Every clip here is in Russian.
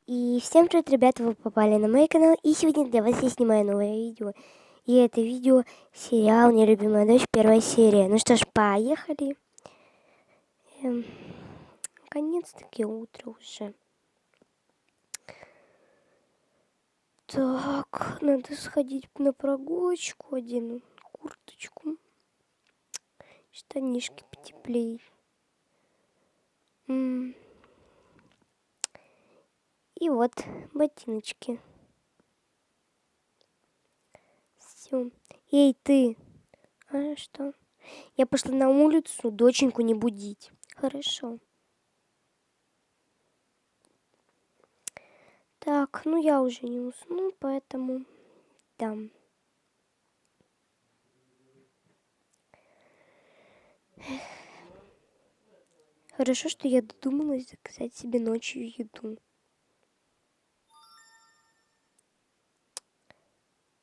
И всем привет, ребята, вы попали на мой канал, и сегодня для вас я снимаю новое видео. И это видео сериал «Нелюбимая дочь», первая серия. Ну что ж, поехали. Наконец-таки утро уже. Так, надо сходить на прогулочку, одену курточку, штанишки потеплее. И вот ботиночки. Все. Эй, ты! А что? Я пошла на улицу доченьку не будить. Хорошо. Так, ну я уже не усну, поэтому да. Хорошо, что я додумалась заказать себе ночью еду.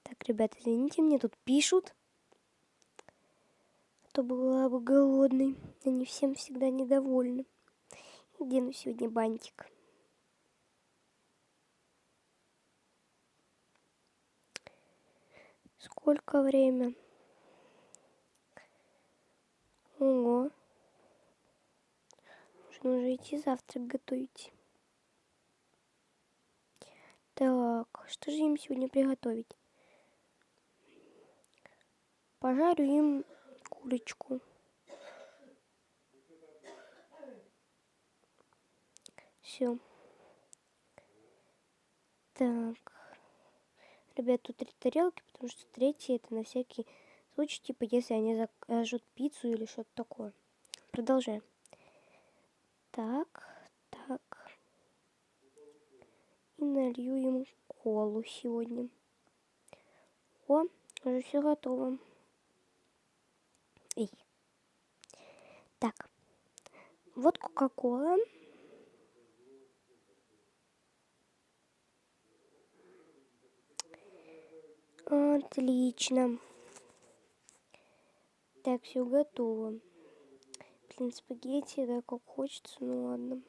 Так, ребята, извините, мне тут пишут, а то была бы голодной. Они всем всегда недовольны. Одену сегодня бантик. Сколько время? Ого. Нужно уже идти завтрак готовить. Так, что же им сегодня приготовить? Пожарю им курочку. Все. Так. Ребят, тут 3 тарелки, потому что третья это на всякий случай, типа, если они закажут пиццу или что-то такое. Продолжаем. Так. И налью ему колу сегодня. О, уже все готово. Эй. Так. Вот кока-кола. Отлично. Так, все готово. Блин, спагетти, да, как хочется. Ну ладно,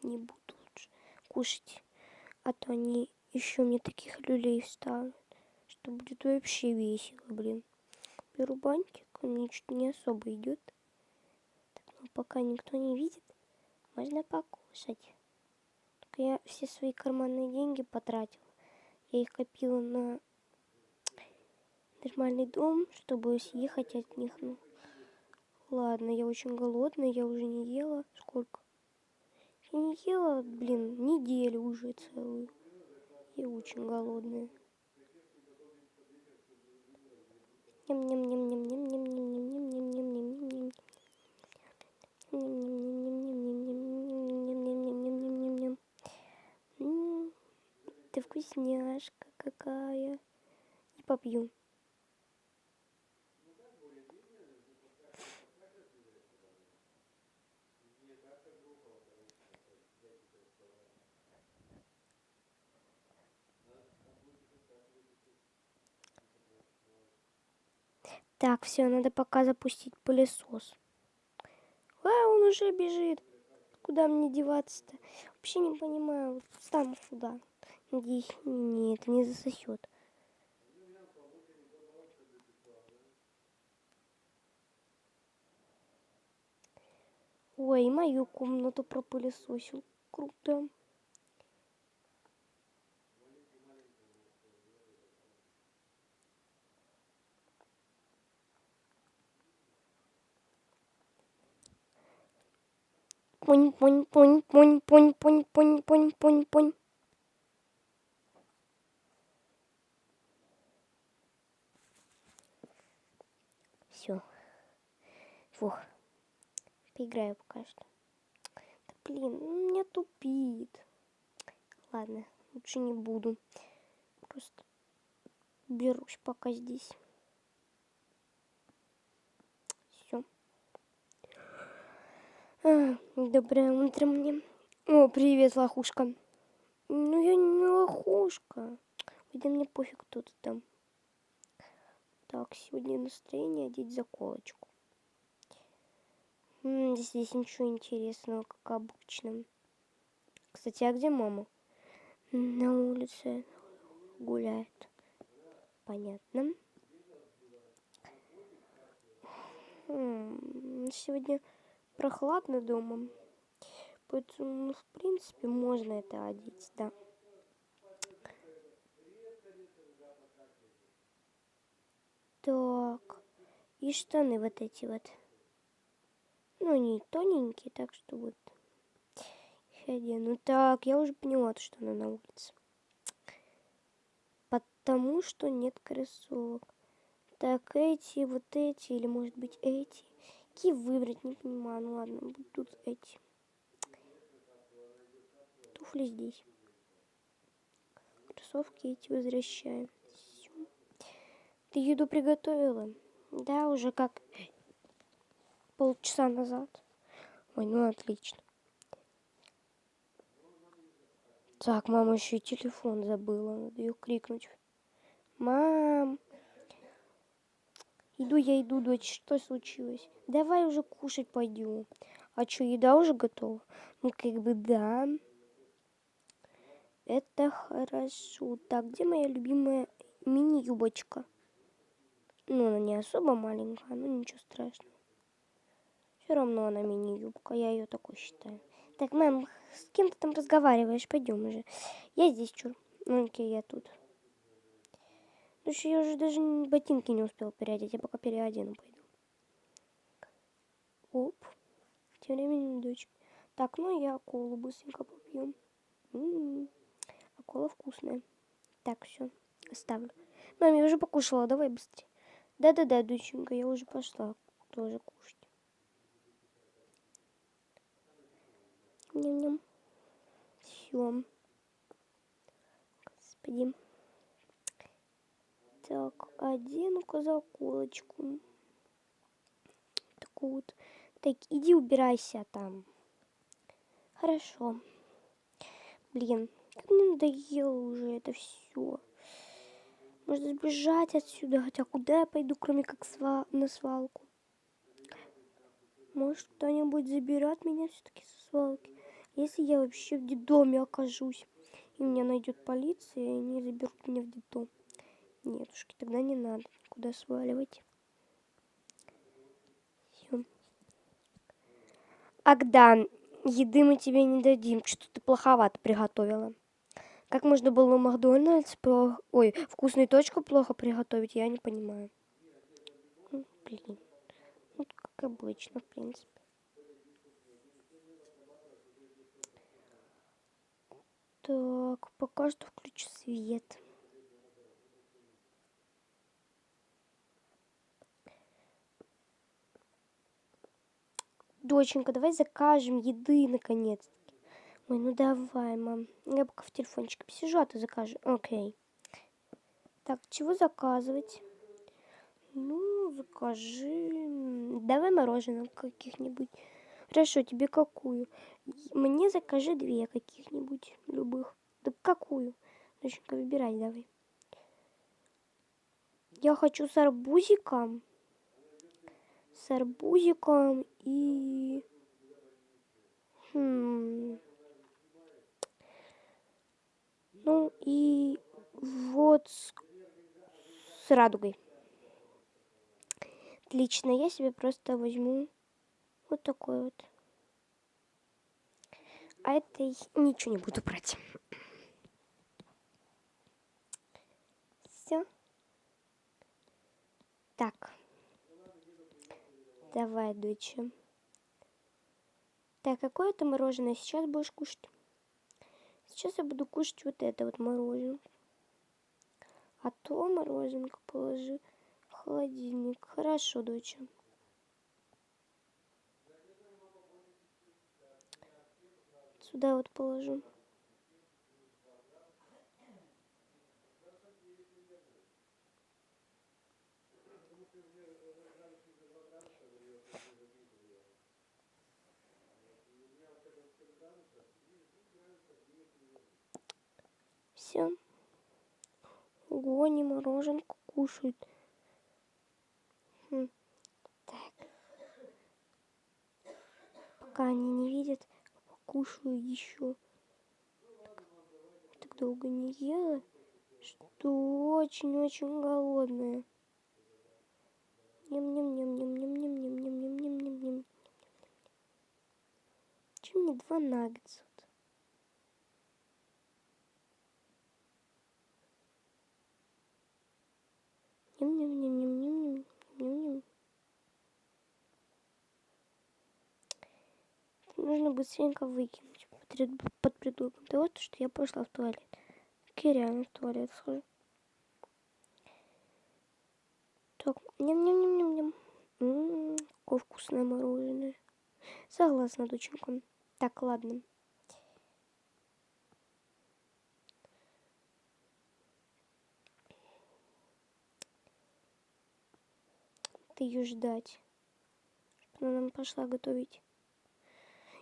не буду лучше кушать. А то они еще мне таких люлей ставят, что будет вообще весело, блин. Беру бантик, он мне чуть не особо идет. Так, ну пока никто не видит, можно покушать. Только я все свои карманные деньги потратила. Я их копила на нормальный дом, чтобы съехать от них. Ну, ладно, я очень голодная, я уже не ела. Сколько? Я не ела, блин, неделю уже целую. Я очень голодная. Ням-ням-ням-ням-ням-ням-ням-ням-ням-ням-ням-ням-ням-ням-ням-ням. Ты вкусняшка какая. И попью. Так, все, надо пока запустить пылесос. А, он уже бежит. Куда мне деваться-то? Вообще не понимаю. Сам сюда. Надеюсь, нет, это не засосет. Ой, мою комнату пропылесосил. Круто. Понь-понь-понь-понь-понь-понь-понь-понь-понь. Все. Фух. Поиграю пока что. Да блин, меня тупит. Ладно, лучше не буду. Просто берусь пока здесь. Все. Доброе утро мне. О, привет, лохушка. Ну, я не лохушка. Да мне пофиг, кто ты там. Так, сегодня настроение одеть заколочку. Здесь ничего интересного, как обычно. Кстати, а где мама? на улице гуляет. Понятно. Сегодня прохладно дома, поэтому, в принципе, можно это одеть, да. Так, и штаны вот эти вот. Ну, они тоненькие, так что вот. Их одену. Так, я уже поняла, что она на улице. Потому что нет кроссовок. Так, эти, вот эти, или может быть эти. Какие выбрать, не понимаю. Ну ладно, будут эти. Туфли здесь. Кроссовки эти возвращаем. Всё. Ты еду приготовила? Да, уже как полчаса назад. Ой, ну отлично. Так, мама еще и телефон забыла. Надо ее крикнуть. Мам! Я иду, дочь. Что случилось? Давай уже кушать пойдем. А что, еда уже готова? Ну, как бы да. Это хорошо. Так, где моя любимая мини-юбочка? Ну, она не особо маленькая, но ничего страшного. Все равно она мини-юбка, я ее такой считаю. Так, мам, с кем ты там разговариваешь? Пойдем уже. Я здесь, чур. Ну, окей, я тут. Ну, что я уже даже ботинки не успел переодеть, я пока переодену пойду. Оп. Тем временем дочь. Так, ну я колу быстренько попью. А кола вкусная. Так, все, оставлю. Мам, я уже покушала, давай быстрее. Да-да-да, доченька, я уже пошла тоже кушать. Ням-ням. Все. Господи. Так, одену-ка заколочку. Такую вот. Так, иди убирайся там. Хорошо. Блин, как мне надоело уже это все. Можно сбежать отсюда, хотя куда я пойду, кроме как на свалку? Может, кто-нибудь заберет меня все-таки со свалки? Если я вообще в детдоме окажусь, и меня найдет полиция, и они заберут меня в детдом. Нетушки, тогда не надо никуда сваливать. Все. Агдан, еды мы тебе не дадим, что ты плоховато приготовила. Как можно было в Макдональдс вкусную точку плохо приготовить, я не понимаю. Блин. Ну, как обычно, в принципе. Так, пока что включу свет. Доченька, давай закажем еды, наконец-таки. Ой, ну давай, мам. Я пока в телефончике посижу, а ты закажи. Окей. Так, чего заказывать? Ну, закажи. Давай мороженое каких-нибудь. Хорошо, тебе какую? Мне закажи 2 каких-нибудь любых. Да какую? Доченька, выбирай давай. Я хочу с арбузиком. С арбузиком и... Ну и вот с радугой. Отлично, я себе просто возьму вот такой вот. А это ничего не буду брать. Все. Так. Давай, доча. Так, какое это мороженое сейчас будешь кушать? Сейчас я буду кушать вот это вот мороженое. А то мороженку положи в холодильник. Хорошо, доча. Сюда вот положу. Все. Гони мороженку кушают. Так. Пока они не видят, покушаю еще. Так, долго не ела, что очень-очень голодная. Ням-ням-ням-ням-ням-ням-ням-ням-ням-ням-ням-ням. Чем мне 2 наггетса? Ням-ням-ням-ням-ням-ням-ням. Нужно быстренько выкинуть под предлогом того, что я пошла в туалет. Так я реально в туалет схожу. Так, ням-ням-ням-ням-ням. Какое вкусное мороженое. Согласна, доченька. Так, ладно. Ты ее ждать, чтобы она нам пошла готовить.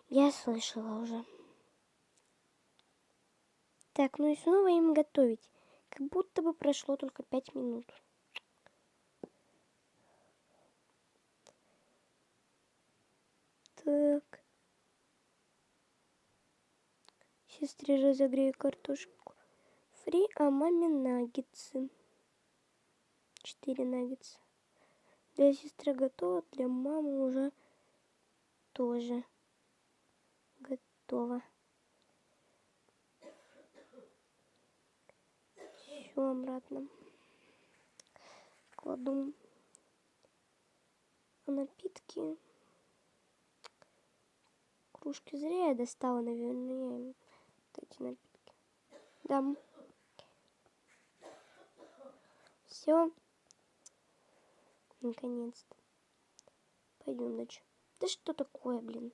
Я слышала уже. Так, ну и снова им готовить. Как будто бы прошло только 5 минут. Так. Сестре разогрею картошку фри, а маме наггетсы. 4 наггетса. Для сестры готово, для мамы уже тоже готово. Все обратно кладу. А напитки... Кружки зря я достала, наверное, вот эти напитки. Да. Все. Наконец-то. Пойдем дальше. Да что такое, блин?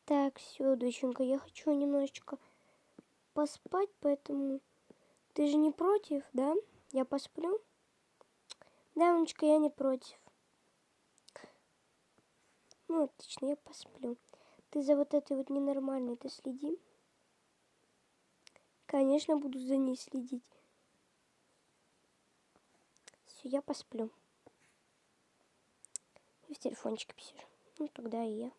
Так, все, доченька, я хочу немножечко поспать, поэтому ты же не против, да? Я посплю? Да, Умничка, я не против. Ну, отлично, я посплю. Ты за вот этой вот ненормальной-то следи. Конечно, буду за ней следить. Все, я посплю. И в телефончике посижу. Ну, тогда и я.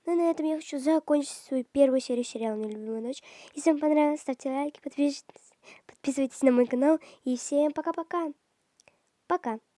Ну, на этом я хочу закончить свою первую серию сериала «Нелюбимая ночь». Если вам понравилось, ставьте лайки, подписывайтесь на мой канал. И всем пока-пока. Пока.